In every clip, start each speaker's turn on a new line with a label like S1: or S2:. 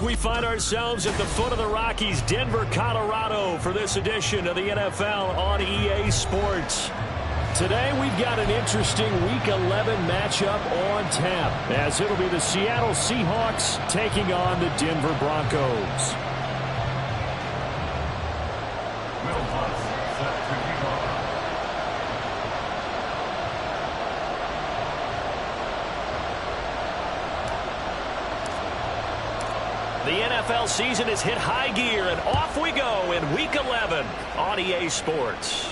S1: We find ourselves at the foot of the Rockies, Denver, Colorado, for this edition of the NFL on EA Sports. Today, we've got an interesting Week 11 matchup on tap, as it'll be the Seattle Seahawks taking on the Denver Broncos. The NFL season has hit high gear, and off we go in Week 11 on EA Sports.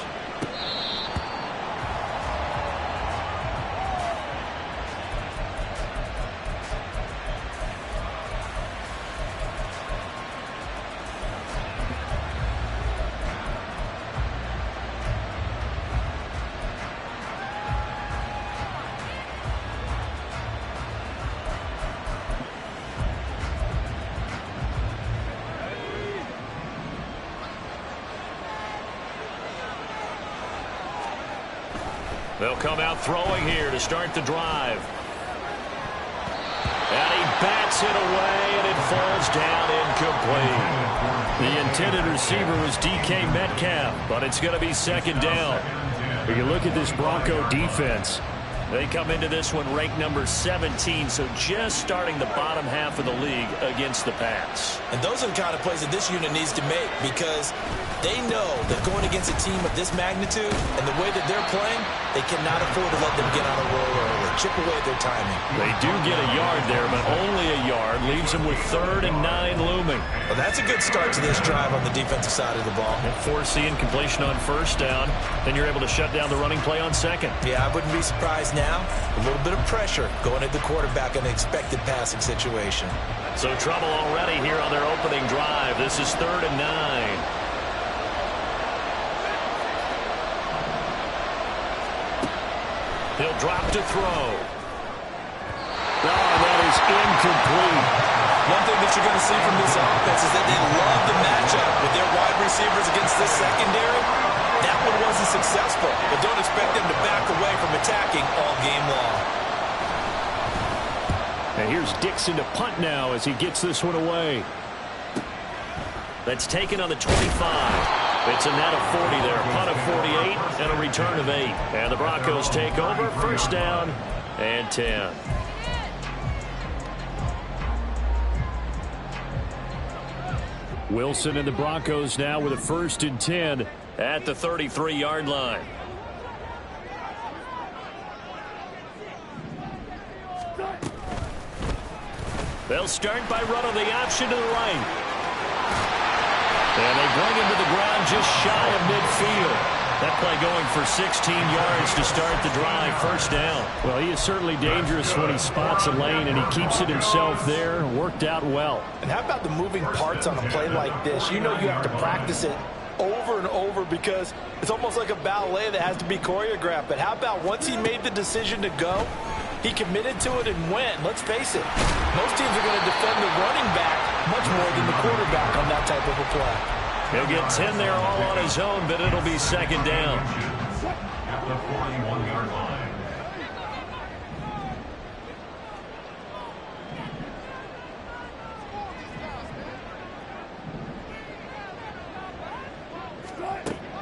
S1: They'll come out throwing here to start the drive. And he bats it away, and it falls down incomplete. The intended receiver was DK Metcalf, but it's going to be second down. When you look at this Bronco defense, they come into this one ranked number 17, so just starting the bottom half of the league against the pass.
S2: And those are the kind of plays that this unit needs to make, because they know that going against a team of this magnitude and the way that they're playing, they cannot afford to let them get on a roll early, chip away at their timing.
S1: They do get a yard there, but only a yard. Leaves them with 3rd and 9 looming.
S2: Well, that's a good start to this drive on the defensive side of the ball.
S1: Forcing completion on first down, then you're able to shut down the running play on second.
S2: Yeah, I wouldn't be surprised now. A little bit of pressure going at the quarterback in an expected passing situation.
S1: So trouble already here on their opening drive. This is 3rd and 9. He'll drop to throw. Oh, that is incomplete.
S2: One thing that you're going to see from this offense is that they love the matchup with their wide receivers against this secondary. That one wasn't successful, but don't expect them to back away from attacking all game long.
S1: And here's Dixon to punt now as he gets this one away. That's taken on the 25. It's a net of 40 there. Punt of 48 and a return of 8. And the Broncos take over. First down and 10. Wilson and the Broncos now with a 1st and 10 at the 33-yard line. They'll start by running the option to the right. And they bring him to the ground just shy of midfield. That play going for 16 yards to start the drive. First down. Well, he is certainly dangerous when he spots a lane, and he keeps it himself there. Worked out well.
S3: And how about the moving parts on a play like this? You know you have to practice it over and over because it's almost like a ballet that has to be choreographed. But how about once he made the decision to go, he committed to it and went. Let's face it, most teams are going to defend the running back much more than the quarterback on that type of a play.
S1: He'll get 10 there all on his own, but it'll be second down.
S4: At the 41-yard line.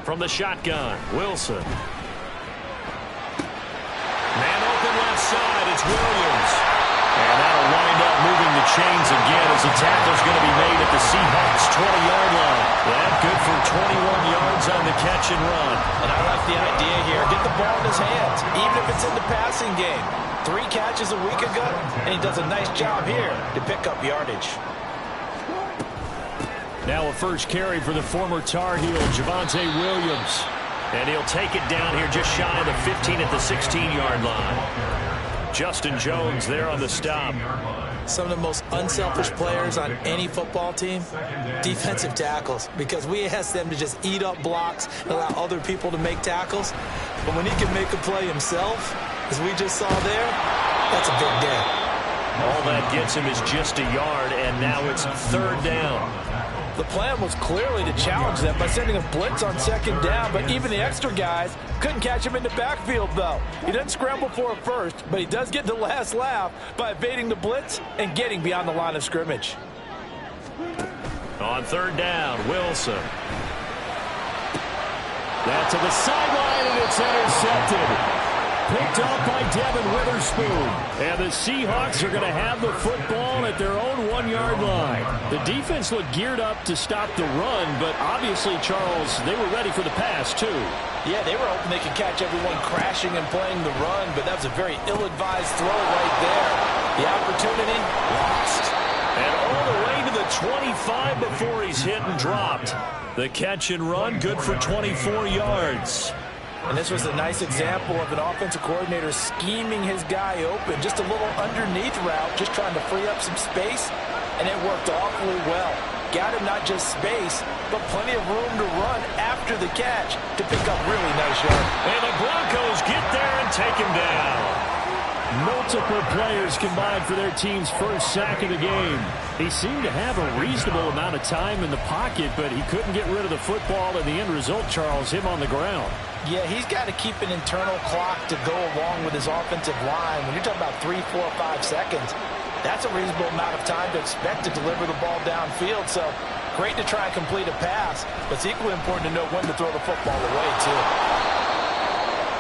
S1: From the shotgun, Wilson. Man open left side, it's Williams. And that'll wind up moving the chains again as the tackle's going to be made at the Seahawks' 20-yard line. That good for 21 yards on the catch and run.
S2: And I like the idea here. Get the ball in his hands, even if it's in the passing game. 3 catches a week ago, and he does a nice job here to pick up yardage.
S1: Now a first carry for the former Tar Heel, Javonte Williams. And he'll take it down here just shy of the 15 at the 16-yard line. Justin Jones there on the stop.
S2: Some of the most unselfish players on any football team, defensive tackles, because we ask them to just eat up blocks and allow other people to make tackles. But when he can make a play himself, as we just saw there, that's a big day.
S1: All that gets him is just a yard, and now it's 3rd down.
S3: The plan was clearly to challenge them by sending a blitz on 2nd down, but even the extra guys couldn't catch him in the backfield, though. He doesn't scramble for it first, but he does get the last laugh by evading the blitz and getting beyond the line of scrimmage.
S1: On third down, Wilson. That to the sideline, and it's intercepted. Picked up by Devin Witherspoon. And the Seahawks are going to have the football at their own 1-yard line. The defense looked geared up to stop the run, but obviously, Charles, they were ready for the pass, too.
S3: Yeah, they were hoping they could catch everyone crashing and playing the run, but that was a very ill-advised throw right there. The opportunity lost.
S1: And all the way to the 25 before he's hit and dropped. The catch and run, good for 24 yards.
S3: And this was a nice example of an offensive coordinator scheming his guy open. Just a little underneath route, just trying to free up some space, and it worked awfully well. Got him not just space, but plenty of room to run after the catch to pick up really nice yards.
S1: And the Broncos get there and take him down. Multiple players combined for their team's first sack of the game. He seemed to have a reasonable amount of time in the pocket, but he couldn't get rid of the football, and the end result, Charles, him on the ground.
S3: Yeah, he's got to keep an internal clock to go along with his offensive line. When you're talking about 3, 4, 5 seconds, that's a reasonable amount of time to expect to deliver the ball downfield. So great to try and complete a pass, but it's equally important to know when to throw the football away, too.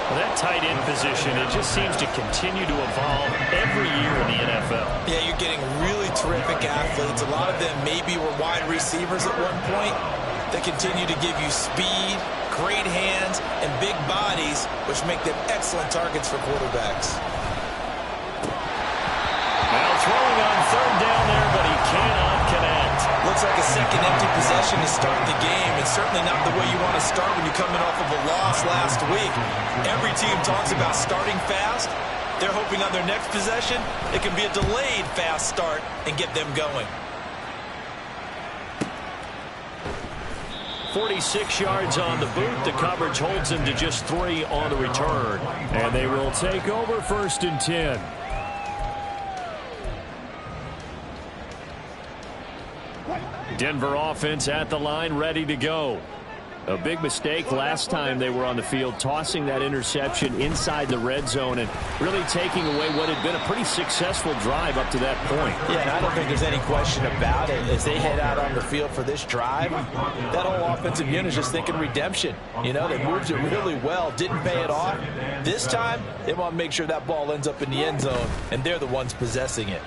S1: Well, that tight end position, it just seems to continue to evolve every year in the NFL.
S2: Yeah, you're getting really terrific athletes. A lot of them maybe were wide receivers at one point. They continue to give you speed, great hands, and big bodies, which make them excellent targets for quarterbacks.
S1: Now throwing on third down there, but he cannot connect.
S2: Looks like a second empty possession to start the game, and certainly not the way you want to start when you're coming off of a loss last week. Every team talks about starting fast. They're hoping on their next possession, it can be a delayed fast start and get them going.
S1: 46 yards on the boot. The coverage holds him to just 3 on the return. And they will take over 1st and 10. Denver offense at the line, ready to go. A big mistake last time they were on the field, tossing that interception inside the red zone and really taking away what had been a pretty successful drive up to that point.
S3: Yeah, and I don't think there's any question about it. As they head out on the field for this drive, that whole offensive unit is just thinking redemption. You know, they moved it really well, didn't pay it off. This time, they want to make sure that ball ends up in the end zone, and they're the ones possessing it.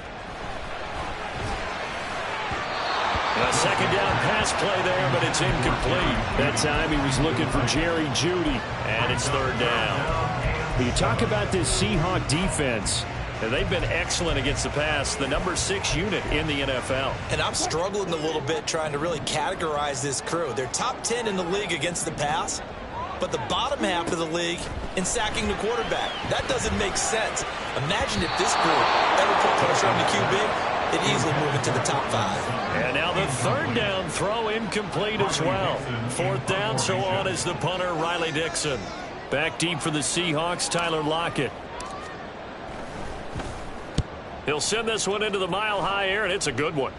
S1: A second down pass play there, but it's incomplete. That time he was looking for Jerry Jeudy, and it's 3rd down. You talk about this Seahawk defense. They've been excellent against the pass, the number 6 unit in the NFL.
S2: And I'm struggling a little bit trying to really categorize this crew. They're top 10 in the league against the pass, but the bottom half of the league in sacking the quarterback. That doesn't make sense. Imagine if this group ever put pressure on the QB. It easily move into the top 5.
S1: And now the 3rd down throw incomplete as well. 4th down, so on is the punter, Riley Dixon. Back deep for the Seahawks, Tyler Lockett. He'll send this one into the mile-high air, and it's a good one.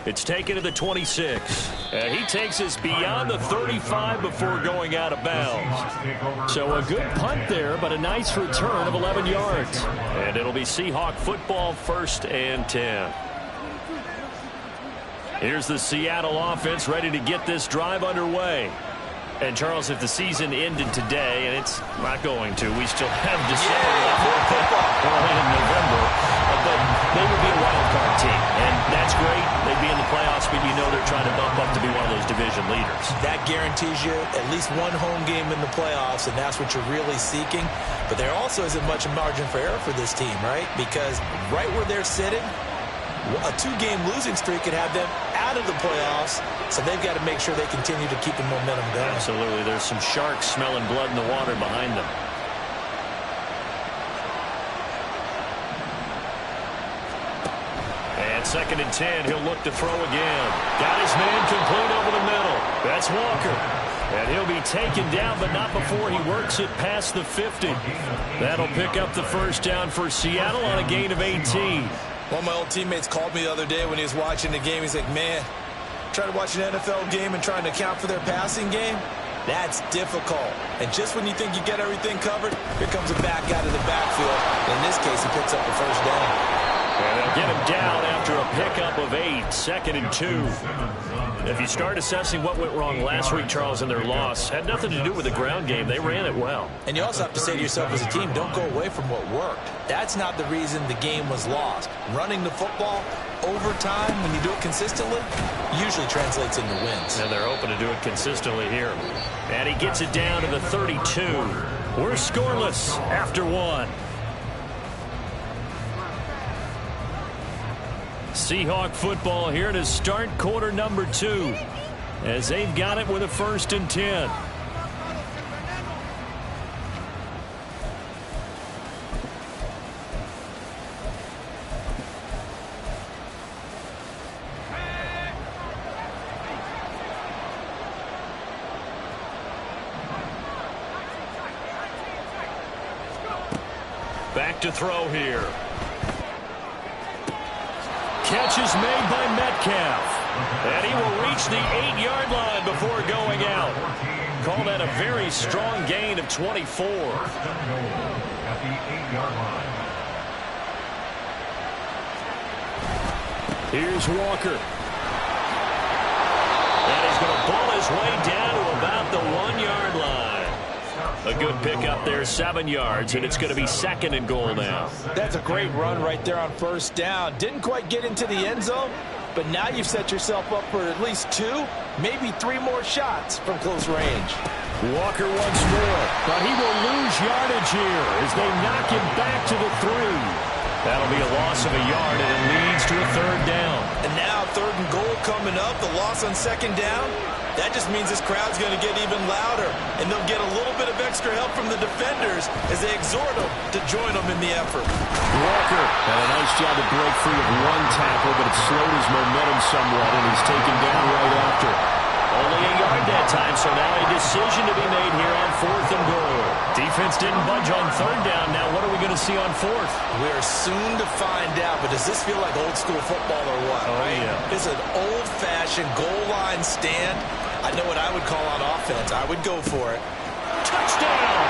S1: It's taken to the 26. He takes us beyond the 35 before going out of bounds. So a good punt there, but a nice return of 11 yards. And it'll be Seahawk football, 1st and 10. Here's the Seattle offense ready to get this drive underway. And, Charles, if the season ended today, and it's not going to, we still have December left. We're in November. But they would be a wild card team, and that's great. They'd be in the playoffs, but you know they're trying to bump up to be one of those division leaders.
S2: That guarantees you at least one home game in the playoffs, and that's what you're really seeking. But there also isn't much margin for error for this team, right? Because right where they're sitting, a 2-game losing streak could have them out of the playoffs, so they've got to make sure they continue to keep the momentum going.
S1: Absolutely. There's some sharks smelling blood in the water behind them. And 2nd and 10, he'll look to throw again. Got his man complete over the middle. That's Walker. And he'll be taken down, but not before he works it past the 50. That'll pick up the 1st down for Seattle on a gain of 18.
S2: One of my old teammates called me the other day when he was watching the game. He's like, man, trying to watch an NFL game and trying to account for their passing game, that's difficult. And just when you think you get everything covered, here comes a back out of the backfield. In this case, he picks up the 1st down.
S1: And they'll get him down after a pickup of 8, 2nd and 2. If you start assessing what went wrong last week, Charles, in their loss, had nothing to do with the ground game. They ran it well.
S2: And you also have to say to yourself as a team, don't go away from what worked. That's not the reason the game was lost. Running the football over time, when you do it consistently, usually translates into wins.
S1: And they're hoping to do it consistently here. And he gets it down to the 32. We're scoreless after 1. Seahawk football here to start quarter number 2 as they've got it with a 1st and 10. Back to throw here. Catch is made by Metcalf. And he will reach the 8-yard line before going out. Call that a very strong gain of 24.
S4: At the 8-yard line.
S1: Here's Walker. And he's going to pull his way down to about the 1-yard line. A good pickup there, 7 yards, and it's going to be 2nd and goal now.
S3: That's a great run right there on 1st down. Didn't quite get into the end zone, but now you've set yourself up for at least 2, maybe 3 more shots from close range.
S1: Walker once more, but he will lose yardage here as they knock him back to the 3. That'll be a loss of a yard, and it leads to a 3rd down.
S2: And now 3rd and goal coming up, the loss on 2nd down. That just means this crowd's going to get even louder, and they'll get a little bit of extra help from the defenders as they exhort them to join them in the effort.
S1: Walker had a nice job to break free of 1 tackle, but it slowed his momentum somewhat, and he's taken down right after. Only a yard that time, so now a decision to be made here on 4th and goal. Defense didn't budge on 3rd down. Now what are we going to see on 4th?
S2: We're soon to find out, but does this feel like old school football or what?
S1: Oh, right? Yeah.
S2: It's an old-fashioned goal line stand. I know what I would call on offense. I would go for it.
S1: Touchdown!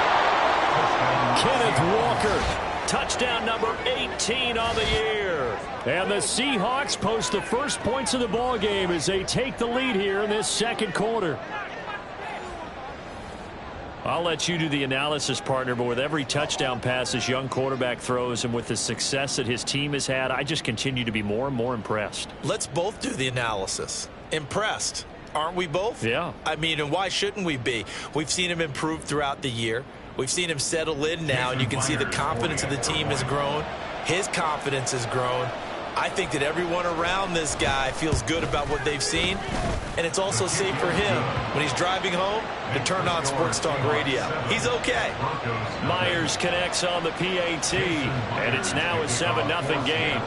S1: Kenneth Walker. Touchdown number 18 on the year. And the Seahawks post the first points of the ball game as they take the lead here in this 2nd quarter. I'll let you do the analysis, partner, but with every touchdown pass this young quarterback throws and with the success that his team has had, I just continue to be more and more impressed.
S2: Let's both do the analysis. Impressed. Aren't we both?
S1: Yeah.
S2: I mean, and why shouldn't we be? We've seen him improve throughout the year. We've seen him settle in now, and you can see the confidence of the team has grown. His confidence has grown. I think that everyone around this guy feels good about what they've seen, and it's also safe for him when he's driving home to turn on Sports Talk Radio. He's okay.
S1: Myers connects on the PAT, and it's now a 7-0 game.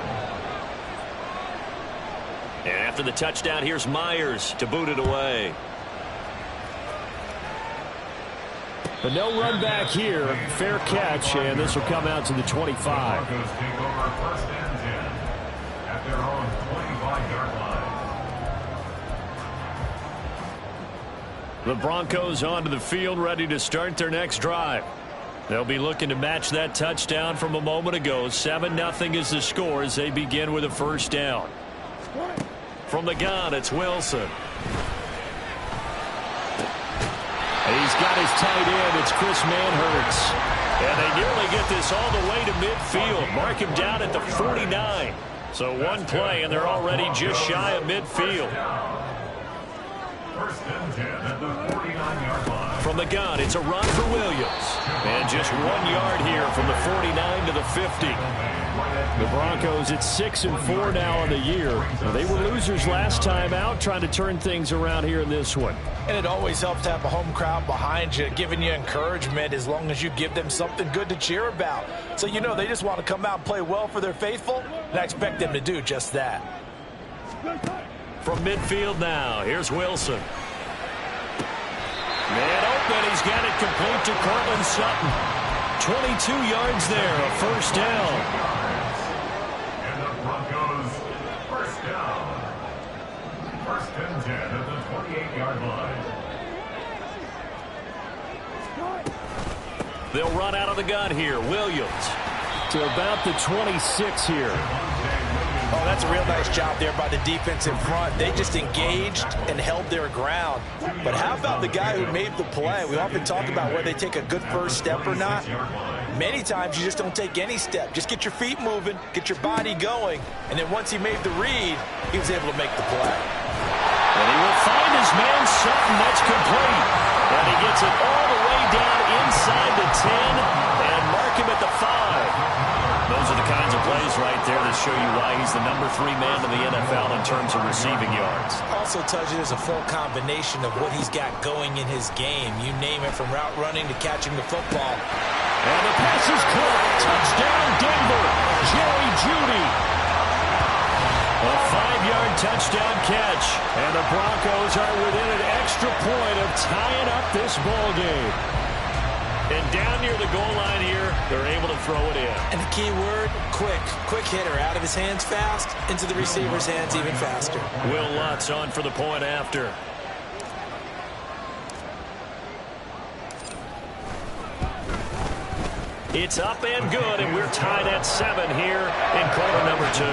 S1: And after the touchdown, here's Myers to boot it away. But no run back here. Fair catch, and this will come out to the 25.
S4: Broncos take over 1st and 10 at their own 25-yard line.
S1: The Broncos onto the field, ready to start their next drive. They'll be looking to match that touchdown from a moment ago. 7-0 is the score as they begin with a 1st down. From the gun, it's Wilson. He's got his tight end. It's Chris Manhertz. And they nearly get this all the way to midfield. Mark him down at the 49. So one play, and they're already just shy of midfield.
S4: 1st and 10 at the 49-yard line.
S1: From the gun, it's a run for Williams. And just 1 yard here from the 49 to the 50. The Broncos at 6-4 now on the year. They were losers last time out, trying to turn things around here in this one.
S3: And it always helps to have a home crowd behind you, giving you encouragement as long as you give them something good to cheer about. So you know they just want to come out and play well for their faithful, and I expect them to do just that.
S1: From midfield now, here's Wilson. Man open, he's got it complete to Cortland Sutton. 22 yards there, a 1st down.
S4: And the Broncos 1st down. 1st and 10 at the 28-yard line.
S1: They'll run out of the gun here. Williams to about the 26 here.
S3: that's a real nice job there by the defensive front. They just engaged and held their ground. But how about the guy who made the play? We often talk about whether they take a good first step or not. Many times you just don't take any step. Just get your feet moving, get your body going, and then once he made the read, he was able to make the play.
S1: And he will find his man Sutton. That's complete. And he gets it all the way down inside the 10 and mark him at the 5. Those are the kinds of plays right there that show you why he's the #3 man in the NFL in terms of receiving yards.
S2: Also tells you there's a full combination of what he's got going in his game. You name it, from route running to catching the football.
S1: And the pass is caught. Touchdown, Denver. Jerry Jeudy. A 5-yard touchdown catch. And the Broncos are within an extra point of tying up this ball game. And down near the goal line here, they're able to throw it in.
S2: And the key word, quick. Quick hitter. Out of his hands fast, into the receiver's hands even faster.
S1: Will Lutz on for the point after. It's up and good, and we're tied at 7 here in quarter number 2.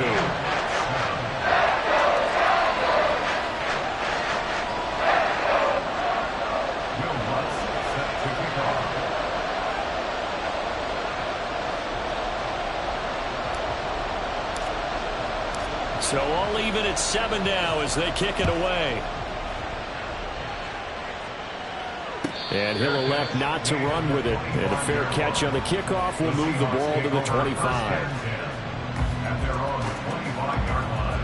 S1: So all even at 7 now as they kick it away. And he'll elect not to run with it. And a fair catch on the kickoff will move the ball to the 25.
S4: At their own 25-yard line.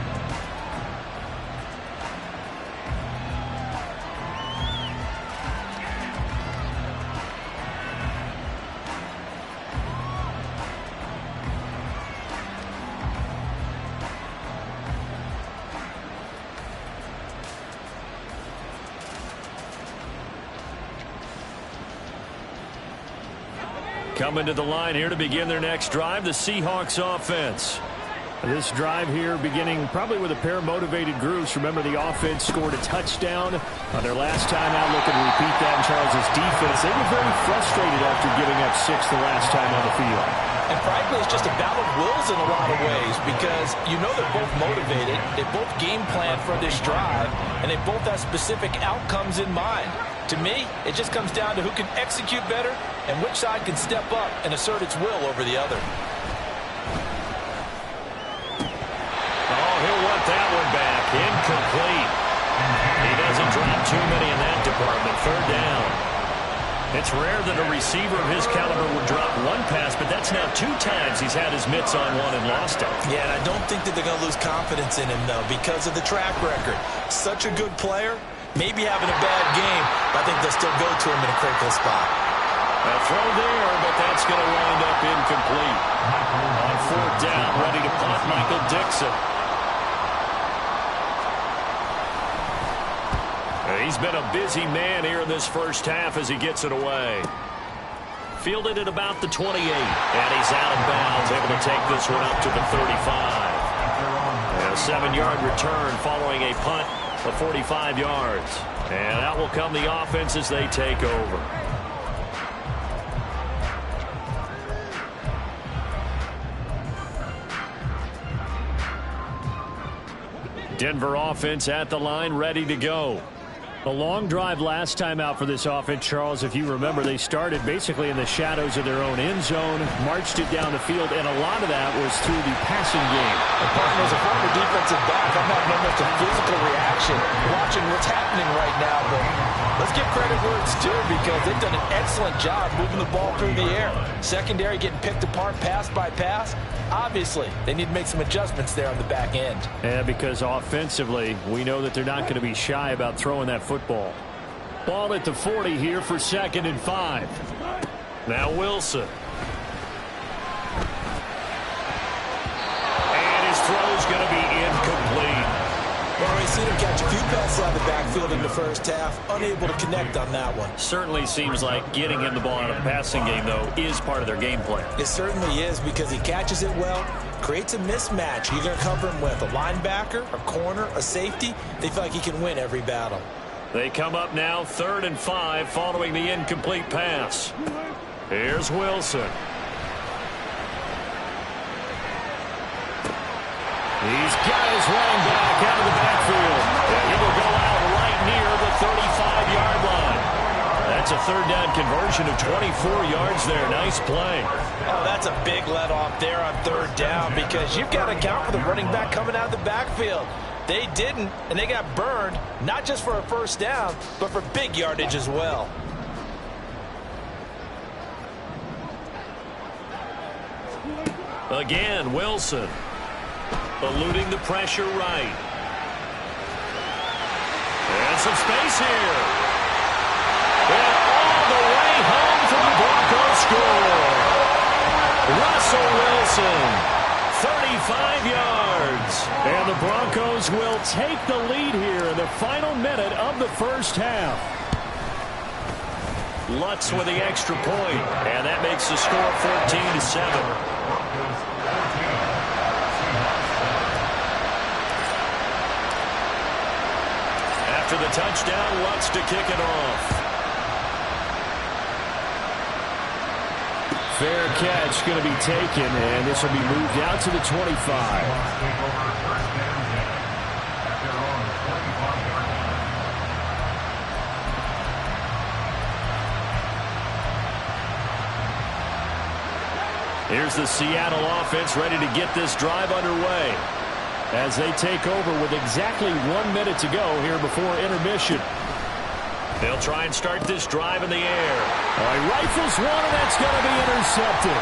S1: Coming to the line here to begin their next drive, the Seahawks offense. This drive here beginning probably with a pair of motivated groups. Remember, the offense scored a touchdown on their last time out. Looking to repeat that in Charles' defense. They were very frustrated after giving up 6 the last time on the field.
S3: And frankly, it's just a battle of wills in a lot of ways, because you know they're both motivated, they both game plan for this drive, and they both have specific outcomes in mind. To me, it just comes down to who can execute better and which side can step up and assert its will over the other.
S1: Oh, he'll want that one back. Incomplete. He doesn't drop too many in that department. 3rd down. It's rare that a receiver of his caliber would drop one pass, but that's now 2 times he's had his mitts on one and lost it.
S2: Yeah, and I don't think that they're going to lose confidence in him, though, because of the track record. Such a good player, maybe having a bad game, but I think they'll still go to him in a critical spot.
S1: A throw there, but that's going to wind up incomplete. On 4th down, ready to punt, Michael Dixon. He's been a busy man here in this first half as he gets it away. Fielded at about the 28, and he's out of bounds, able to take this one up to the 35. And a 7-yard return following a punt of 45 yards. And out will come the offense as they take over. Denver offense at the line, ready to go. A long drive last time out for this offense, Charles. If you remember, they started basically in the shadows of their own end zone, marched it down the field, and a lot of that was through the passing game.
S3: As a former defensive back, I'm having almost a physical reaction watching what's happening right now. But let's give credit where it's due, because they've done an excellent job moving the ball through the air. Secondary getting picked apart pass by pass. Obviously, they need to make some adjustments there on the back end.
S1: Yeah, because offensively, we know that they're not going to be shy about throwing that football. Ball at the 40 here for 2nd and 5. Now Wilson. And his throw's going to be incomplete.
S2: Well, we've seen him catch a few passes out of the backfield in the first half, unable to connect on that one.
S1: Certainly seems like getting him the ball out of the passing game, though, is part of their game plan.
S2: It certainly is, because he catches it well, creates a mismatch. You're going to cover him with a linebacker, a corner, a safety. They feel like he can win every battle.
S1: They come up now 3rd and 5 following the incomplete pass. Here's Wilson. He's got his running back out of the backfield. And he will go out right near the 35-yard line. That's a third down conversion of 24 yards there. Nice play.
S3: Oh, that's a big let off there on third down because you've got to account for the running back coming out of the backfield. They didn't, and they got burned, not just for a first down, but for big yardage as well.
S1: Again, Wilson. Eluding the pressure right. And some space here. And all the way home from the Broncos score. Russell Wilson, 35 yards. And the Broncos will take the lead here in the final minute of the first half. Lutz with the extra point, and that makes the score 14-7. After the touchdown, Lutz to kick it off. Fair catch going to be taken, and this will be moved out to the 25. Here's the Seattle offense ready to get this drive underway as they take over with exactly 1 minute to go here before intermission. They'll try and start this drive in the air. He rifles one, and that's going to be intercepted.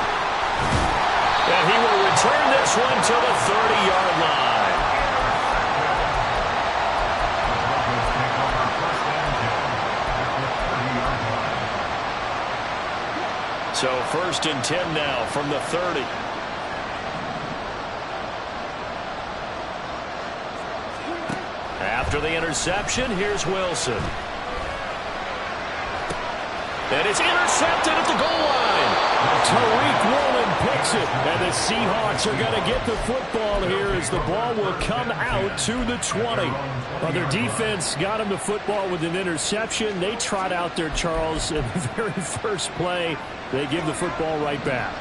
S1: And he will return this one to the 30-yard line. So 1st and 10 now from the 30. After the interception, here's Wilson. And it's intercepted at the goal line. Tariq Woolen picks it. And the Seahawks are going to get the football here as the ball will come out to the 20. Well, their defense got him the football with an interception. They trot out there, Charles, in the very first play. They give the football right back.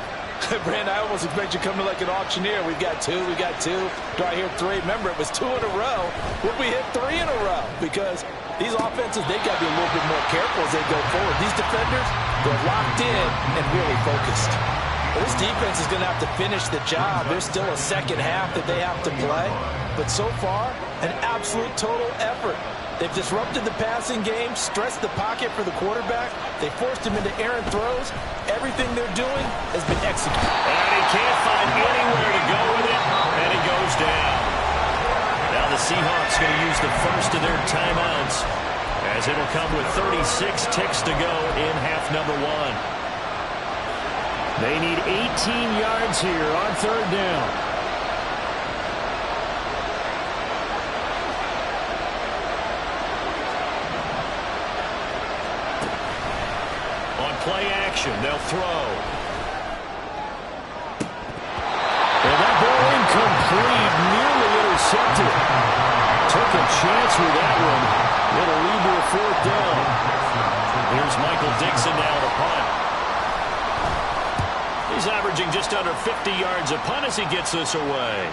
S3: Brand, I almost expect you to come to like an auctioneer. We've got two. Do I hear three? Remember, it was 2 in a row. Will we hit 3 in a row? Because these offenses, they've got to be a little bit more careful as they go forward. These defenders, they're locked in and really focused. Well, this defense is going to have to finish the job. There's still a second half that they have to play. But so far, an absolute total effort. They've disrupted the passing game, stressed the pocket for the quarterback. They forced him into errant throws. Everything they're doing has been executed.
S1: And he can't find anywhere to go with it, and he goes down. Now the Seahawks going to use the first of their timeouts as it'll come with 36 ticks to go in half number 1. They need 18 yards here on third down. Play action. They'll throw. And that ball incomplete. Nearly intercepted. Took a chance with that one. It'll lead to a 4th down. Here's Michael Dixon now to punt. He's averaging just under 50 yards a punt as he gets this away.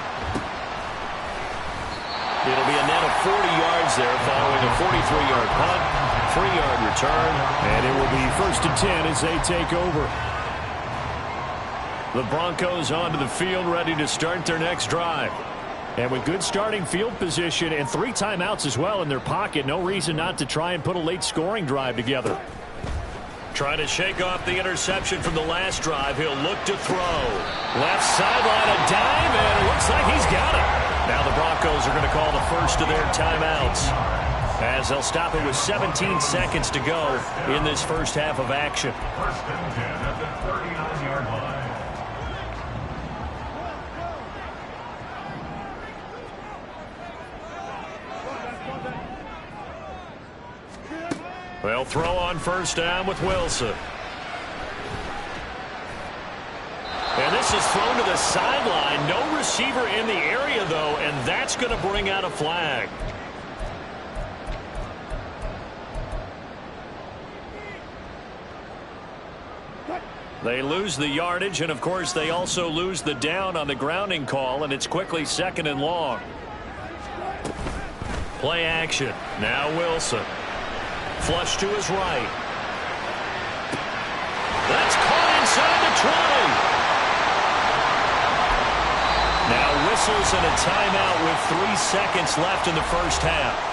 S1: It'll be a net of 40 yards there following a 43-yard punt, 3-yard return, and it will be 1st and 10 as they take over. The Broncos onto the field ready to start their next drive. And with good starting field position and 3 timeouts as well in their pocket, no reason not to try and put a late scoring drive together. Trying to shake off the interception from the last drive. He'll look to throw. Left sideline, a dive, and it looks like he's got it. Now the Broncos are going to call the first of their timeouts as they'll stop it with 17 seconds to go in this first half of action.
S4: 1st and 10 at the 39-yard line.
S1: They'll throw on first down with Wilson. And this is thrown to the sideline. No receiver in the area, though, and that's going to bring out a flag. They lose the yardage, and of course they also lose the down on the grounding call, and it's quickly 2nd and long. Play action. Now Wilson. Flush to his right. That's caught inside the 20. Now whistles and a timeout with 3 seconds left in the first half.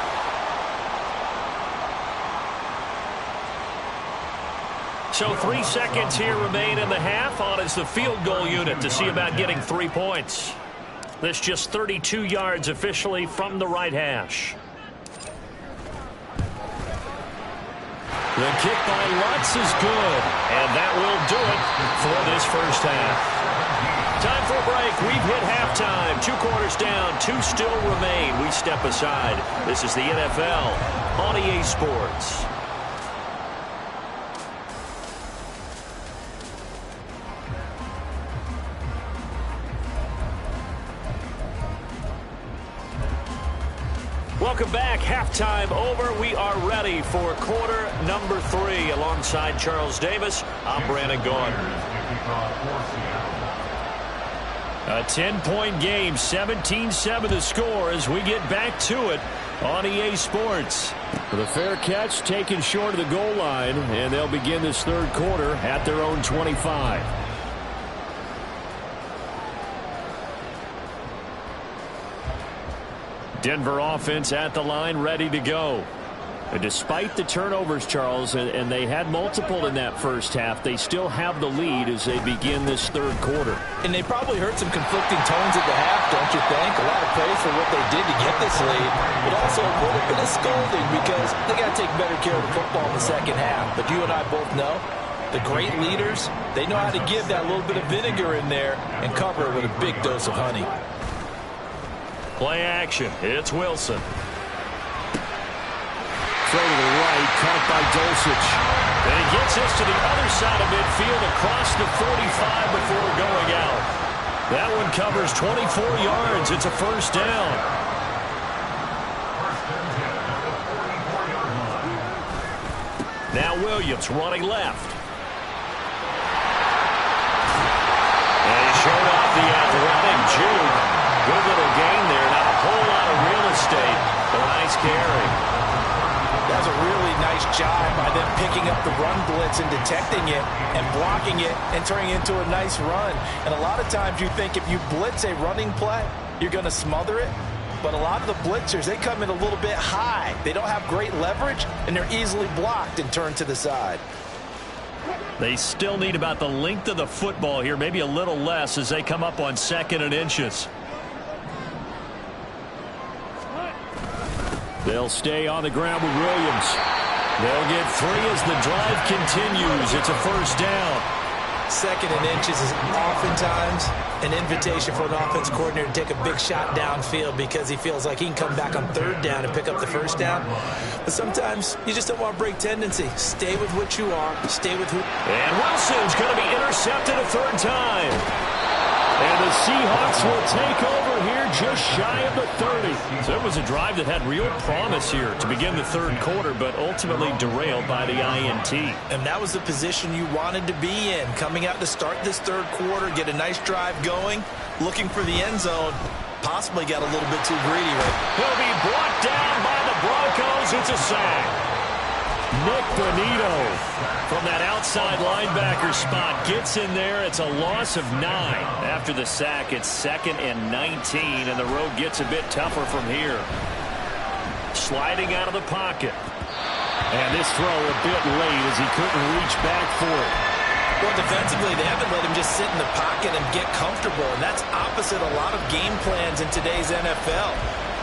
S1: So 3 seconds here remain in the half. On is the field goal unit to see about getting 3 points. This just 32 yards officially from the right hash. The kick by Lutz is good, and that will do it for this first half. Time for a break. We've hit halftime. 2 quarters down, 2 still remain. We step aside. This is the NFL on EA Sports. Welcome back. Halftime over. We are ready for quarter number 3. Alongside Charles Davis, I'm Brandon Gaudin. A 10-point game, 17-7 the score as we get back to it on EA Sports. The fair catch taken short of the goal line, and they'll begin this third quarter at their own 25. Denver offense at the line, ready to go. And despite the turnovers, Charles, and they had multiple in that first half, they still have the lead as they begin this third quarter.
S2: And they probably heard some conflicting tones at the half, don't you think? A lot of praise for what they did to get this lead, but also a little bit of scolding because they got to take better care of the football in the second half. But you and I both know the great leaders, they know how to give that little bit of vinegar in there and cover it with a big dose of honey.
S1: Play action. It's Wilson. Throw to the right, caught by Dulcich. And he gets us to the other side of midfield across the 45 before going out. That one covers 24 yards. It's a first down. Now Williams running left. And he showed off the athletic juke. Good little gain there. Not a whole lot of real estate, but a nice carry.
S2: That was a really nice job by them picking up the run blitz and detecting it and blocking it and turning it into a nice run. And a lot of times you think if you blitz a running play, you're going to smother it. But a lot of the blitzers, they come in a little bit high. They don't have great leverage, and they're easily blocked and turned to the side.
S1: They still need about the length of the football here, maybe a little less as they come up on 2nd and inches. They'll stay on the ground with Williams. They'll get 3 as the drive continues. It's a first down.
S2: 2nd and inches is oftentimes an invitation for an offense coordinator to take a big shot downfield because he feels like he can come back on 3rd down and pick up the first down. But sometimes you just don't want to break tendency. Stay with what you are. Stay with who.
S1: And Wilson's going to be intercepted a 3rd time. And the Seahawks will take over here just shy of the 30. So it was a drive that had real promise here to begin the third quarter, but ultimately derailed by the INT.
S2: And that was the position you wanted to be in. Coming out to start this third quarter, get a nice drive going, looking for the end zone. Possibly got a little bit too greedy, right?
S1: He'll be brought down by the Broncos. It's a sack. Nick Bonito from that outside linebacker spot gets in there. It's a loss of 9. After the sack, it's 2nd and 19, and the road gets a bit tougher from here. Sliding out of the pocket. And this throw a bit late as he couldn't reach back for it.
S2: Well, defensively, they haven't let him just sit in the pocket and get comfortable, and that's opposite a lot of game plans in today's NFL.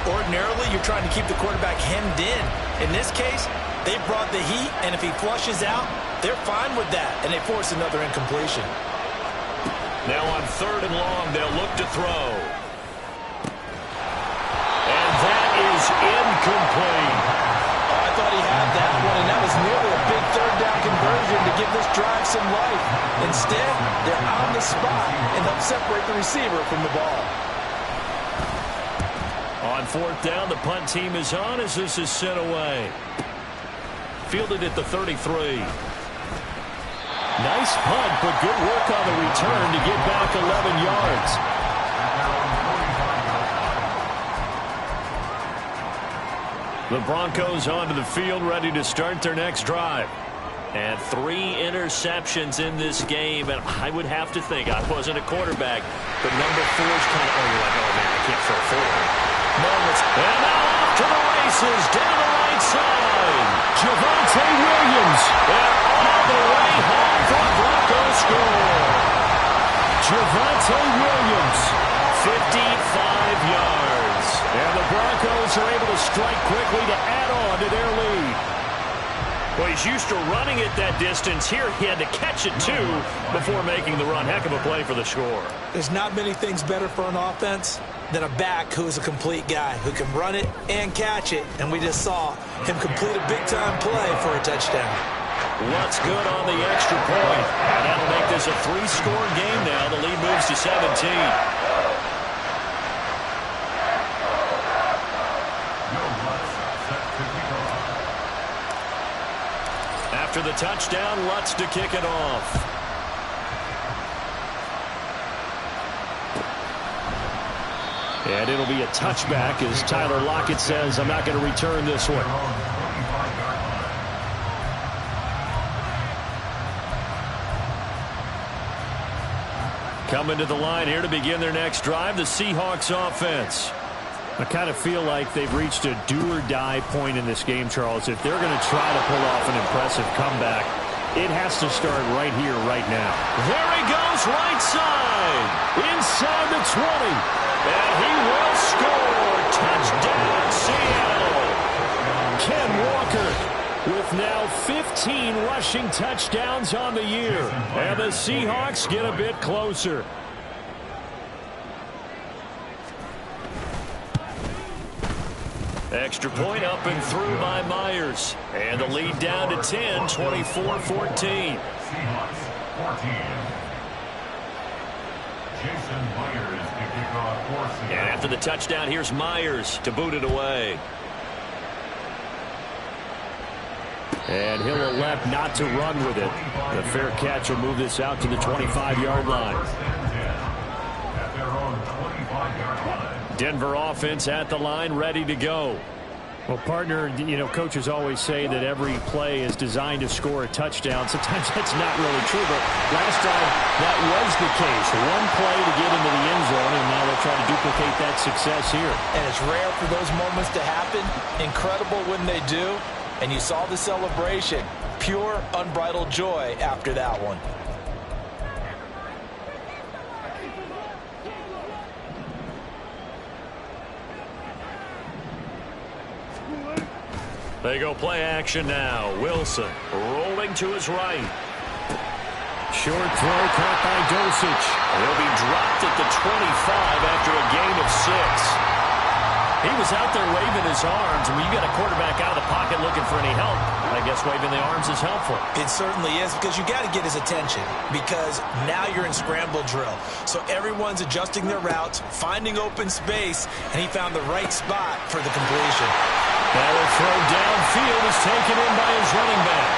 S2: Ordinarily, you're trying to keep the quarterback hemmed in. In this case, they brought the heat, and if he flushes out, they're fine with that, and they force another incompletion.
S1: Now on 3rd and long, they'll look to throw. And that is incomplete.
S2: Oh, I thought he had that one, and that was nearly a big 3rd down conversion to give this drive some life. Instead, they're on the spot and help separate the receiver from the ball.
S1: On 4th down, the punt team is on as this is sent away. Fielded at the 33. Nice punt, but good work on the return to get back 11 yards. The Broncos onto the field, ready to start their next drive. And 3 interceptions in this game, and I would have to think, I wasn't a quarterback, but number 4 is kind of, you're like, oh man, I can't throw 4. Moments. And now off to the races, down the right side. Javonte Williams. And all the way home for the Broncos score. Javonte Williams, 55 yards. And the Broncos are able to strike quickly to add on to their lead. Well, he's used to running it that distance. Here he had to catch it, too, before making the run. Heck of a play for the score.
S2: There's not many things better for an offense than a back who's a complete guy, who can run it and catch it. And we just saw him complete a big-time play for a touchdown.
S1: Lutz good on the extra point. And that'll make this a 3-score game now. The lead moves to 17. After the touchdown, Lutz to kick it off. And it'll be a touchback as Tyler Lockett says, I'm not going to return this one. Coming to the line here to begin their next drive, the Seahawks offense. I kind of feel like they've reached a do-or-die point in this game, Charles. If they're going to try to pull off an impressive comeback, it has to start right here, right now. There he goes, right side, inside the 20. And he will score. Touchdown, Seattle. Ken Walker with now 15 rushing touchdowns on the year. And the Seahawks get a bit closer. Extra point up and through by Myers. And the lead down to 10, 24-14.
S4: Seahawks 14. Jason Myers to kick off for Seattle.
S1: And after the touchdown, here's Myers to boot it away. And he'll elect not to run with it. The fair catch will move this out to the 25-yard line.
S4: At their own 25-yard line.
S1: Denver offense at the line, ready to go. Well, partner, you know, coaches always say that every play is designed to score a touchdown. Sometimes that's not really true, but last time that was the case. One play to get into the end zone, and now they'll try to duplicate that success here.
S3: And it's rare for those moments to happen. Incredible when they do. And you saw the celebration. Pure, unbridled joy after that one.
S1: They go play action now. Wilson rolling to his right. Short throw caught by Dulcich. He'll be dropped at the 25 after a gain of 6. He was out there waving his arms, and when you got a quarterback out of the pocket looking for any help, I guess waving the arms is helpful.
S2: It certainly is, because you got to get his attention, because now you're in scramble drill. So everyone's adjusting their routes, finding open space, and he found the right spot for the completion.
S1: That'll throw downfield is taken in by his running back.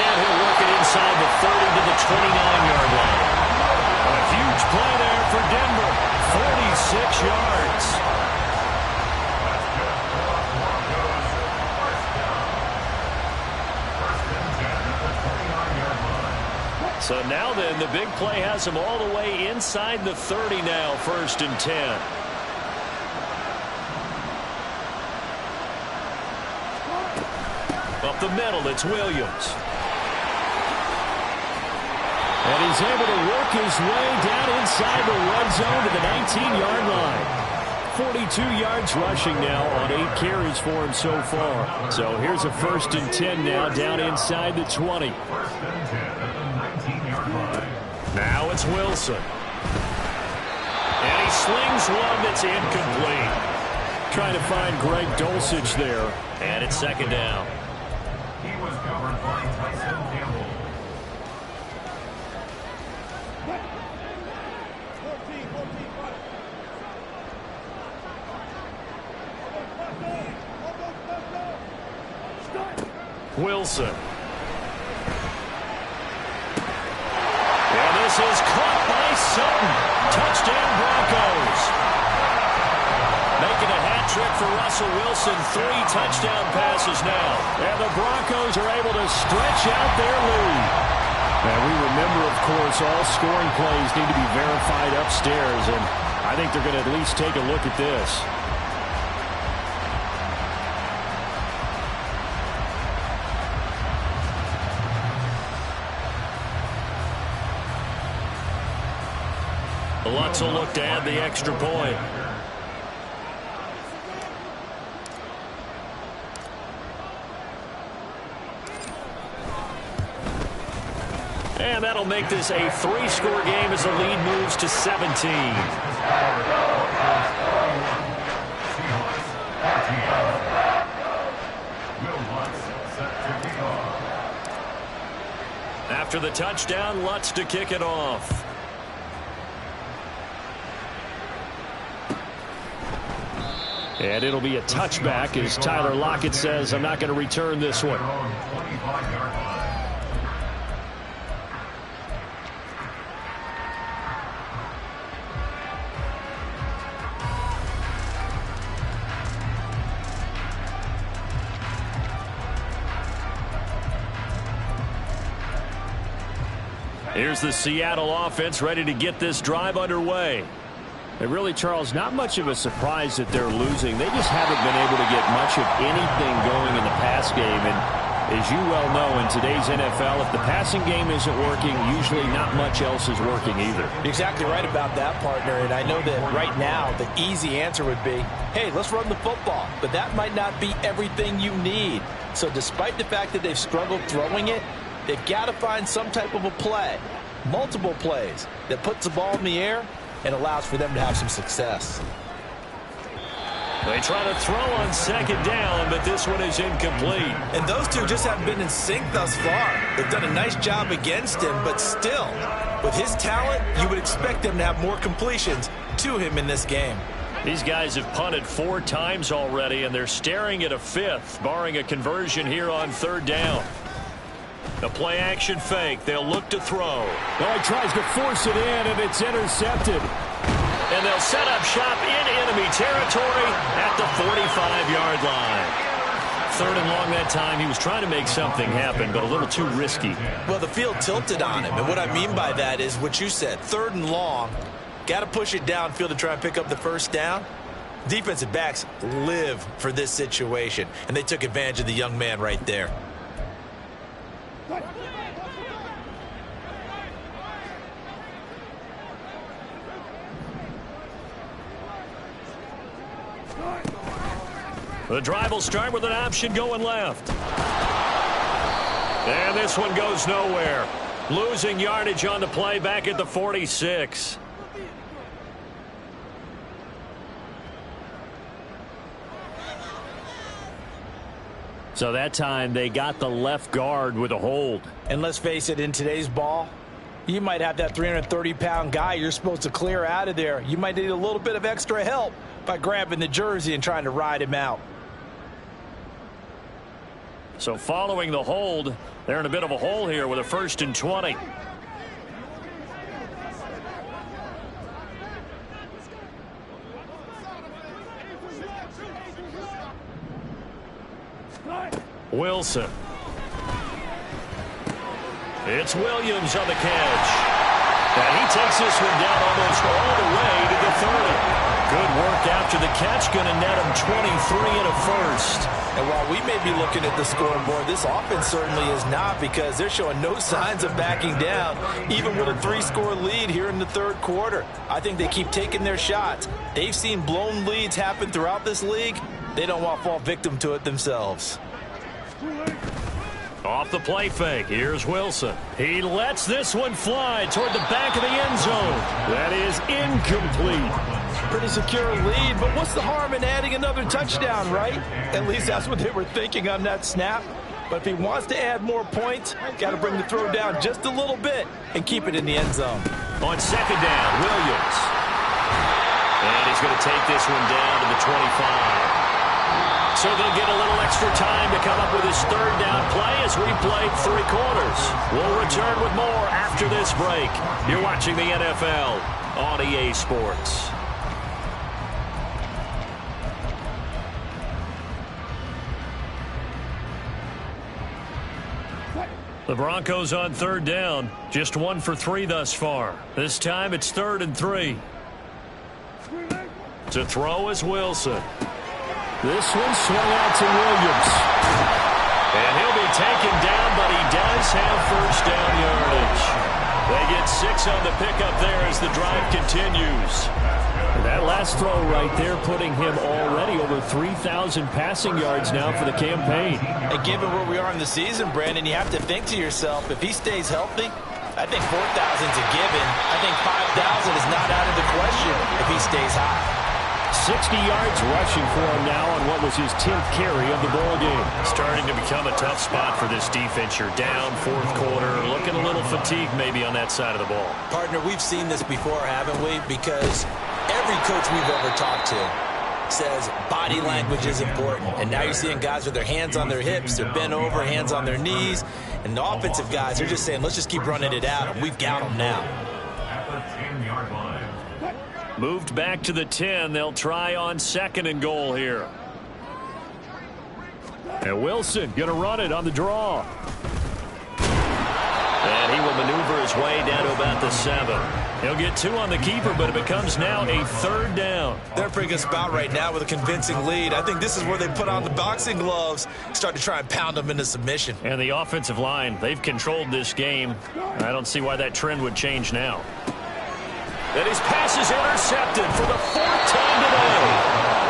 S1: And he'll work it inside the 30 to the 29-yard line. A huge play there for Denver. 46 yards. So now then, the big play has him all the way inside the 30 now, 1st and 10. Up the middle, it's Williams. And he's able to work his way down inside the red zone to the 19-yard line. 42 yards rushing now on 8 carries for him so far. So here's a 1st and 10 now down inside the 20.
S4: 1st and 10 at the 19-yard line.
S1: Now it's Wilson. And he slings one that's incomplete. Trying to find Greg Dulcich there. And it's 2nd down.
S4: He was covered by Tyson Campbell.
S1: Wilson. is caught by Sutton. Touchdown, Broncos. Making a hat trick for Russell Wilson. 3 touchdown passes now. And the Broncos are able to stretch out their lead. And we remember, of course, all scoring plays need to be verified upstairs. And I think they're going to at least take a look at this. Lutz will look to add the extra point. And that'll make this a 3-score game as the lead moves to 17. After the touchdown, Lutz to kick it off. And it'll be a touchback as Tyler Lockett says, I'm not going to return this one. Here's the Seattle offense ready to get this drive underway. And really, Charles, not much of a surprise that they're losing. They just haven't been able to get much of anything going in the pass game. And as you well know, in today's NFL, if the passing game isn't working, usually not much else is working either.
S3: You're exactly right about that, partner. And I know that right now the easy answer would be, hey, let's run the football. But that might not be everything you need. So despite the fact that they've struggled throwing it, they've got to find some type of a play, multiple plays, that puts the ball in the air and allows for them to have some success.
S1: They try to throw on second down, but this one is incomplete.
S3: And those two just haven't been in sync thus far. They've done a nice job against him, but still, with his talent, you would expect them to have more completions to him in this game.
S1: These guys have punted 4 times already, and they're staring at a 5th, barring a conversion here on 3rd down. The play action fake. They'll look to throw.
S5: Oh, he tries to force it in, and it's intercepted.
S1: And they'll set up shop in enemy territory at the 45-yard line. 3rd and long that time. He was trying to make something happen, but a little too risky.
S3: Well, the field tilted on him, and what I mean by that is what you said. 3rd and long. Got to push it downfield to try and pick up the 1st down. Defensive backs live for this situation, and they took advantage of the young man right there.
S1: The drive will start with an option going left. And this one goes nowhere. Losing yardage on the play back at the 46. So that time they got the left guard with a hold.
S3: And let's face it, in today's ball, you might have that 330-pound guy you're supposed to clear out of there. You might need a little bit of extra help by grabbing the jersey and trying to ride him out.
S1: So following the hold, they're in a bit of a hole here with a 1st and 20. Wilson. It's Williams on the catch. And he takes this one down almost all the way to the 30. Good work after the catch. Going to net him 23 and a 1st.
S3: And while we may be looking at the scoreboard, this offense certainly is not, because they're showing no signs of backing down, even with a 3-score lead here in the 3rd quarter. I think they keep taking their shots. They've seen blown leads happen throughout this league. They don't want to fall victim to it themselves.
S1: Off the play fake, here's Wilson. He lets this one fly toward the back of the end zone. That is incomplete.
S3: Pretty secure lead, but what's the harm in adding another touchdown, right? At least that's what they were thinking on that snap. But if he wants to add more points, got to bring the throw down just a little bit and keep it in the end zone.
S1: On 2nd down, Williams. And he's going to take this one down to the 25. So they'll get a little extra time to come up with his 3rd down play, as we played 3 quarters. We'll return with more after this break. You're watching the NFL on EA Sports. The Broncos on 3rd down. Just 1 for 3 thus far. This time it's 3rd and 3. To throw is Wilson.
S5: This one swung out to Williams.
S1: And he'll be taken down, but he does have first down yardage. They get 6 on the pickup there as the drive continues.
S5: And that last throw right there putting him already over 3,000 passing yards now for the campaign.
S3: And given where we are in the season, Brandon, you have to think to yourself, if he stays healthy, I think 4,000 is a given. I think 5,000 is not out of the question if he stays high.
S5: 60 yards rushing for him now on what was his 10th carry of the ball game.
S1: Starting to become a tough spot for this defense. You're down 4th quarter, looking a little fatigued maybe on that side of the ball.
S2: Partner, we've seen this before, haven't we? Because every coach we've ever talked to says body language is important. And now you're seeing guys with their hands on their hips, they're bent over, hands on their knees. And the offensive guys, they're just saying, let's just keep running it out, and we've got them now.
S4: At the 10-yard line.
S1: Moved back to the 10. They'll try on 2nd and goal here.
S5: And Wilson going to run it on the draw.
S1: And he will maneuver his way down to about the 7. He'll get 2 on the keeper, but it becomes now a 3rd down.
S2: They're in a pretty good spot right now with a convincing lead. I think this is where they put on the boxing gloves, start to try and pound them into submission.
S1: And the offensive line, they've controlled this game. I don't see why that trend would change now. And his pass is intercepted for the 4th time today.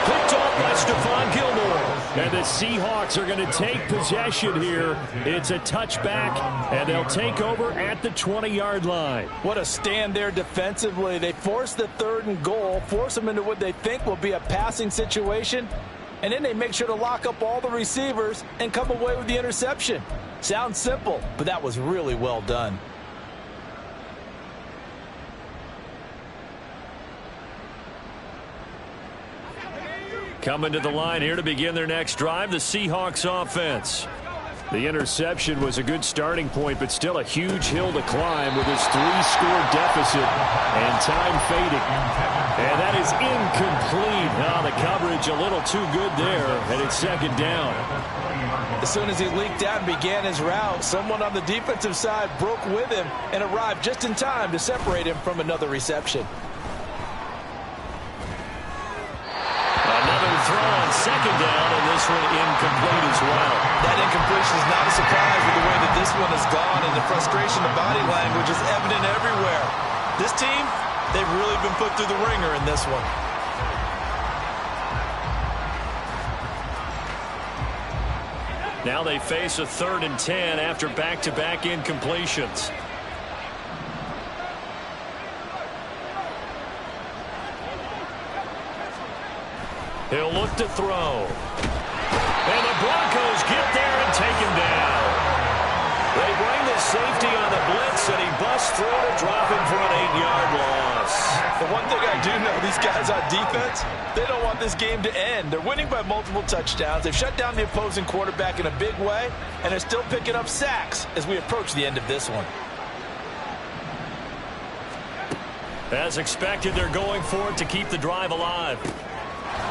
S1: Picked off by Stephon Gilmore.
S5: And the Seahawks are going to take possession here. It's a touchback, and they'll take over at the 20-yard line.
S3: What a stand there defensively. They force the 3rd and goal, force them into what they think will be a passing situation, and then they make sure to lock up all the receivers and come away with the interception. Sounds simple, but that was really well done.
S1: Coming to the line here to begin their next drive, the Seahawks offense.
S5: The interception was a good starting point, but still a huge hill to climb with his 3-score deficit and time fading. And that is incomplete. Now the coverage a little too good there, and it's 2nd down.
S3: As soon as he leaked out and began his route, someone on the defensive side broke with him and arrived just in time to separate him from another reception.
S1: Another throw on 2nd down, and this one incomplete as well.
S2: That incompletion is not a surprise with the way that this one has gone, and the frustration, the body language is evident everywhere. This team, they've really been put through the ringer in this one.
S1: Now they face a 3rd and 10 after back-to-back incompletions. He'll look to throw. And the Broncos get there and take him down. They bring the safety on the blitz, and he busts through to drop him for an 8-yard loss.
S3: The one thing I do know, these guys on defense, they don't want this game to end. They're winning by multiple touchdowns. They've shut down the opposing quarterback in a big way, and they're still picking up sacks as we approach the end of this one.
S1: As expected, they're going for it to keep the drive alive.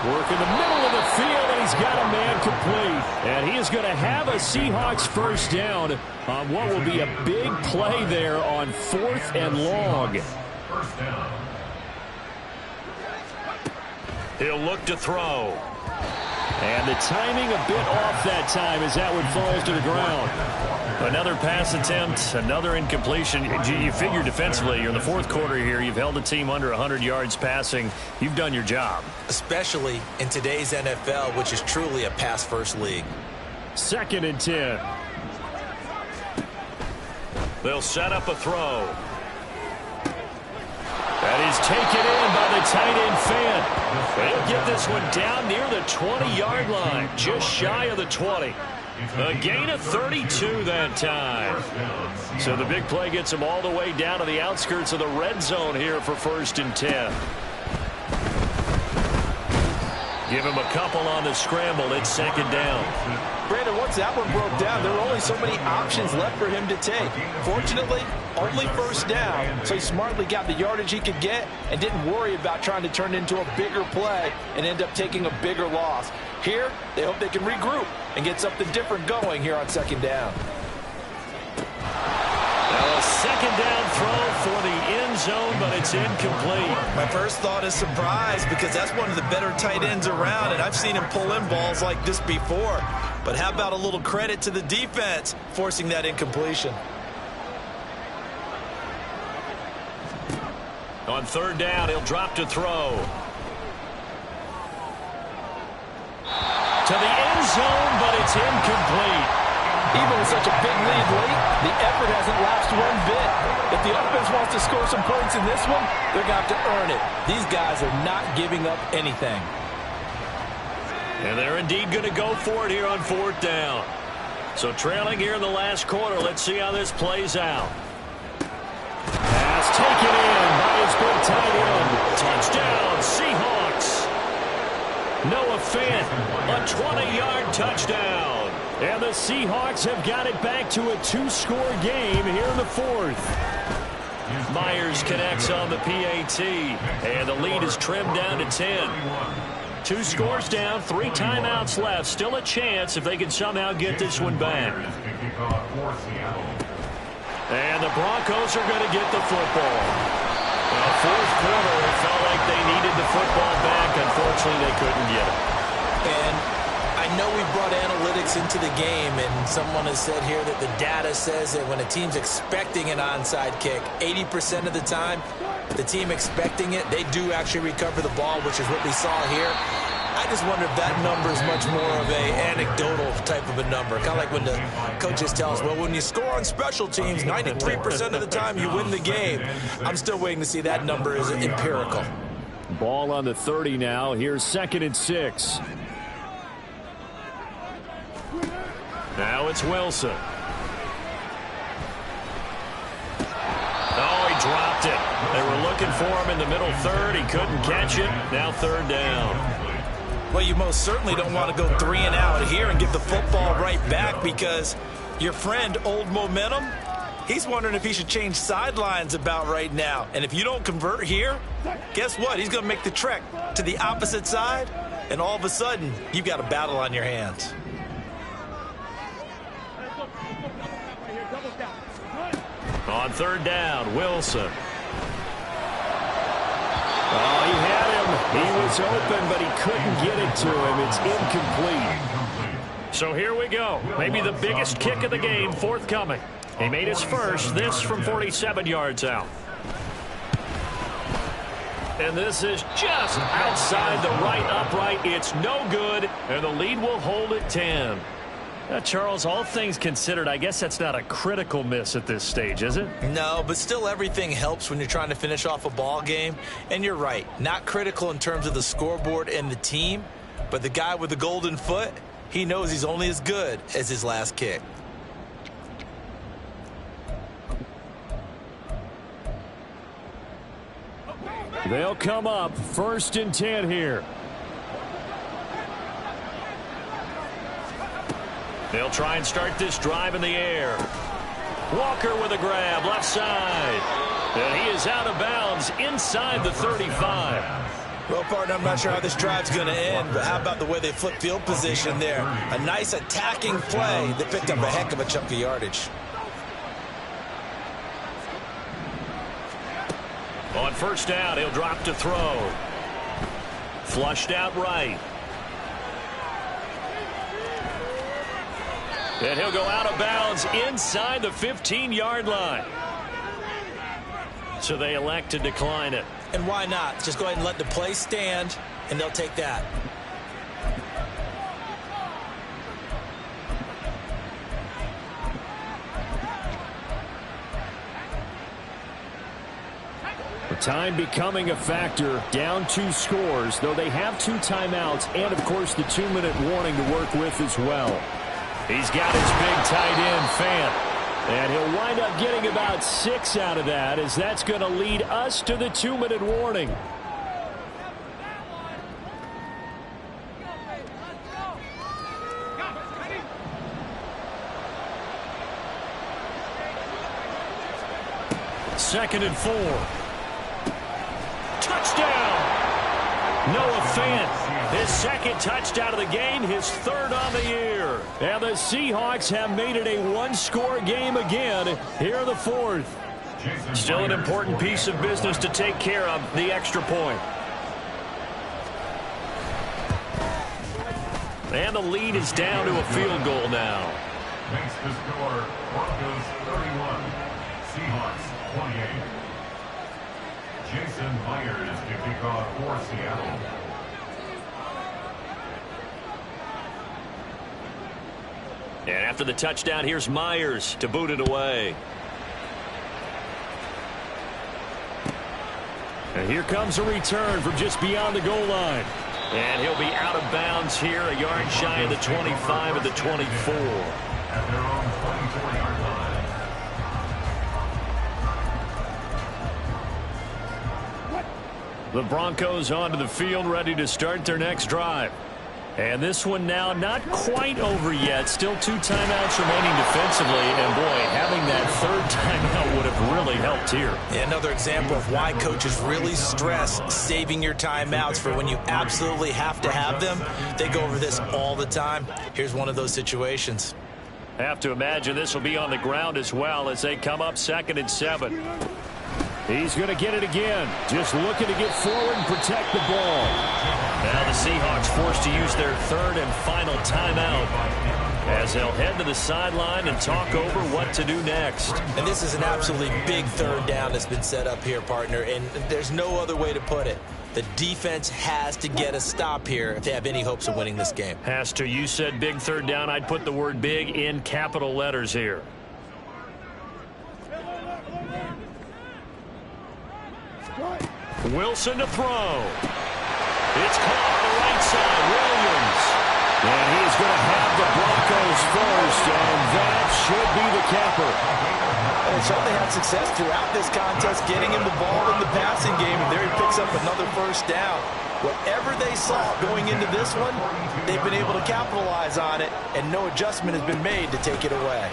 S5: Work in the middle of the field, and he's got a man complete. And he is going to have a Seahawks first down on what will be a big play there on 4th and long.
S4: First down.
S1: He'll look to throw.
S5: And the timing a bit off that time as that one falls to the ground.
S1: Another pass attempt, another incompletion. You figure defensively, you're in the 4th quarter here. You've held the team under 100 yards passing. You've done your job.
S2: Especially in today's NFL, which is truly a pass-first league.
S5: 2nd and 10.
S1: They'll set up a throw. That is taken in by the tight end Fant. They'll get this one down near the 20-yard line, just shy of the 20. A gain of 32 that time. So the big play gets them all the way down to the outskirts of the red zone here for 1st and 10. Give him a couple on the scramble. It's 2nd down.
S3: Brandon, once that one broke down, there were only so many options left for him to take. Fortunately, only first down, so he smartly got the yardage he could get and didn't worry about trying to turn it into a bigger play and end up taking a bigger loss. Here, they hope they can regroup and get something different going here on second down.
S1: Now a second down throw for the end zone, but it's incomplete.
S2: My first thought is surprise because that's one of the better tight ends around, and I've seen him pull in balls like this before. But how about a little credit to the defense forcing that incompletion?
S1: On third down, he'll drop to throw. To the end zone, but it's incomplete.
S3: Even with such a big lead late, the effort hasn't lapsed one bit. If the offense wants to score some points in this one, they're going to have to earn it. These guys are not giving up anything.
S1: And they're indeed going to go for it here on fourth down. So trailing here in the last quarter, let's see how this plays out. Pass taken in by his big tight end. Touchdown, Seahawks. Noah Fant, a 20-yard touchdown. And the Seahawks have got it back to a two-score game here in the fourth. Myers connects on the PAT, and the lead is trimmed down to 10. 2 scores down, 3 timeouts left. Still a chance if they can somehow get this one back. And the Broncos are going to get the football. Well, fourth quarter, it felt like they needed the football back. Unfortunately, they couldn't get it.
S2: And I know we brought analytics into the game, and someone has said here that the data says that when a team's expecting an onside kick, 80% of the time, the team expecting it, they do actually recover the ball, which is what we saw here. I just wonder if that number is much more of a anecdotal type of a number. Kind of like when the coaches tell us, well, when you score on special teams, 93% of the time you win the game. I'm still waiting to see that number is empirical.
S5: Ball on the 30 now. Here's 2nd and 6.
S1: Now it's Wilson. Oh, he dropped it. They were looking for him in the middle third. He couldn't catch it. Now third down.
S2: Well, you most certainly don't want to go 3 and out here and give the football right back because your friend, Old Momentum, he's wondering if he should change sidelines about right now. And if you don't convert here, guess what? He's going to make the trek to the opposite side, and all of a sudden, you've got a battle on your hands.
S1: On third down, Wilson. Oh, he had him. He was open, but he couldn't get it to him. It's incomplete. So here we go. Maybe the biggest kick of the game forthcoming. He made his first, this from 47 yards out. And this is just outside the right upright. It's no good, and the lead will hold at 10. Charles, all things considered, I guess that's not a critical miss at this stage, is it?
S2: No, but still everything helps when you're trying to finish off a ball game. And you're right, not critical in terms of the scoreboard and the team, but the guy with the golden foot, he knows he's only as good as his last kick.
S5: They'll come up 1st and 10 here.
S1: They'll try and start this drive in the air. Walker with a grab, left side. And he is out of bounds inside the 35.
S2: Well, partner, I'm not sure how this drive's going to end, but how about the way they flip field position there? A nice attacking play that picked up a heck of a chunk of yardage.
S1: On first down, he'll drop to throw. Flushed out right. And he'll go out of bounds inside the 15-yard line. So they elect to decline it.
S2: And why not? Just go ahead and let the play stand, and they'll take that.
S5: The time becoming a factor. Down 2 scores, though they have 2 timeouts and, of course, the 2-minute warning to work with as well.
S1: He's got his big tight end, Fant.
S5: And he'll wind up getting about 6 out of that, as that's going to lead us to the 2-minute warning.
S1: 2nd and 4. Touchdown! Noah Fant, his 2nd touchdown of the game, his 3rd on the year. And the Seahawks have made it a one-score game again here in the 4th. Still an important piece of business to take care of, the extra point. And the lead is down to a field goal now.
S4: Makes the score Broncos 31, Seahawks 28. Jason Myers to kick off for Seattle.
S1: And after the touchdown, here's Myers to boot it away. And here comes a return from just beyond the goal line. And he'll be out of bounds here, a yard shy of the 25 of the 24.
S4: At their own 24-yard line.
S1: The Broncos onto the field, ready to start their next drive. And this one now not quite over yet. Still 2 timeouts remaining defensively. And, boy, having that 3rd timeout would have really helped here.
S2: Yeah, another example of why coaches really stress saving your timeouts for when you absolutely have to have them. They go over this all the time. Here's one of those situations.
S1: Have to imagine this will be on the ground as well as they come up 2nd and 7. He's going to get it again. Just looking to get forward and protect the ball. Now the Seahawks forced to use their 3rd and final timeout as they'll head to the sideline and talk over what to do next.
S2: And this is an absolutely big 3rd down that's been set up here, partner, and there's no other way to put it. The defense has to get a stop here if they have any hopes of winning this game.
S1: Has to. You said big 3rd down. I'd put the word big in capital letters here. Wilson to throw. It's caught on the right side. Williams. And he's going to have the Broncos first, and that should be the capper.
S3: And Sean, they had success throughout this contest getting him the ball in the passing game, and there he picks up another 1st down. Whatever they saw going into this one, they've been able to capitalize on it, and no adjustment has been made to take it away.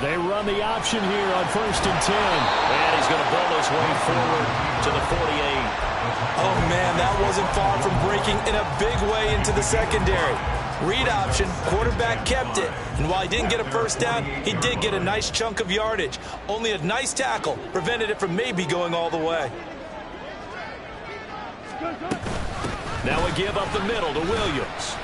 S1: They run the option here on 1st and 10. And he's going to ball his way forward to the 48.
S2: Oh, man, that wasn't far from breaking in a big way into the secondary. Read option, quarterback kept it, and while he didn't get a 1st down, he did get a nice chunk of yardage. Only a nice tackle prevented it from maybe going all the way.
S1: Now a give up the middle to Williams.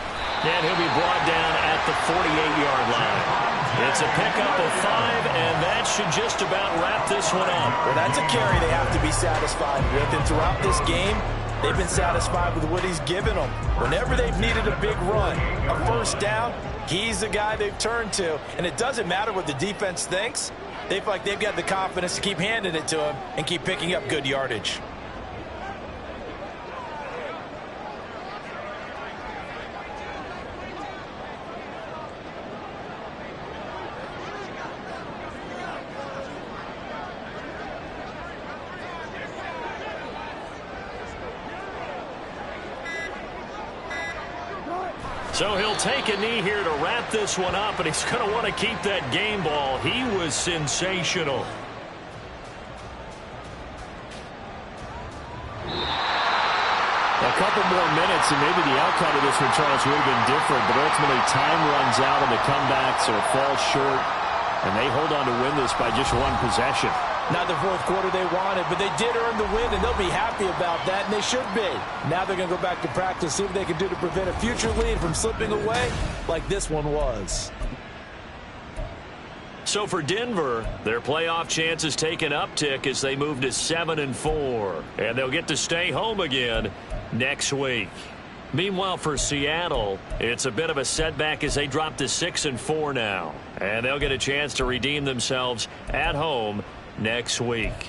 S1: And he'll be brought down at the 48-yard line. It's a pickup of 5, and that should just about wrap this one up.
S3: Well, that's a carry they have to be satisfied with, and throughout this game, they've been satisfied with what he's given them. Whenever they've needed a big run, a 1st down, he's the guy they've turned to. And it doesn't matter what the defense thinks. They feel like they've got the confidence to keep handing it to him and keep picking up good yardage.
S1: So he'll take a knee here to wrap this one up, and he's going to want to keep that game ball. He was sensational. A couple more minutes, and maybe the outcome of this one, Charles, would have been different, but ultimately time runs out on the comeback, so it falls short, and they hold on to win this by just 1 possession.
S3: Not the 4th quarter they wanted, but they did earn the win, and they'll be happy about that, and they should be. Now they're going to go back to practice, see what they can do to prevent a future lead from slipping away like this one was.
S1: So for Denver, their playoff chances take an uptick as they move to 7-4, and they'll get to stay home again next week. Meanwhile, for Seattle, it's a bit of a setback as they drop to 6-4 now, and they'll get a chance to redeem themselves at home next week.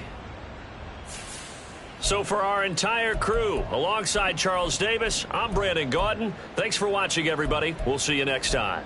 S1: So for our entire crew, alongside Charles Davis, I'm Brandon Gaudin. Thanks for watching, everybody. We'll see you next time.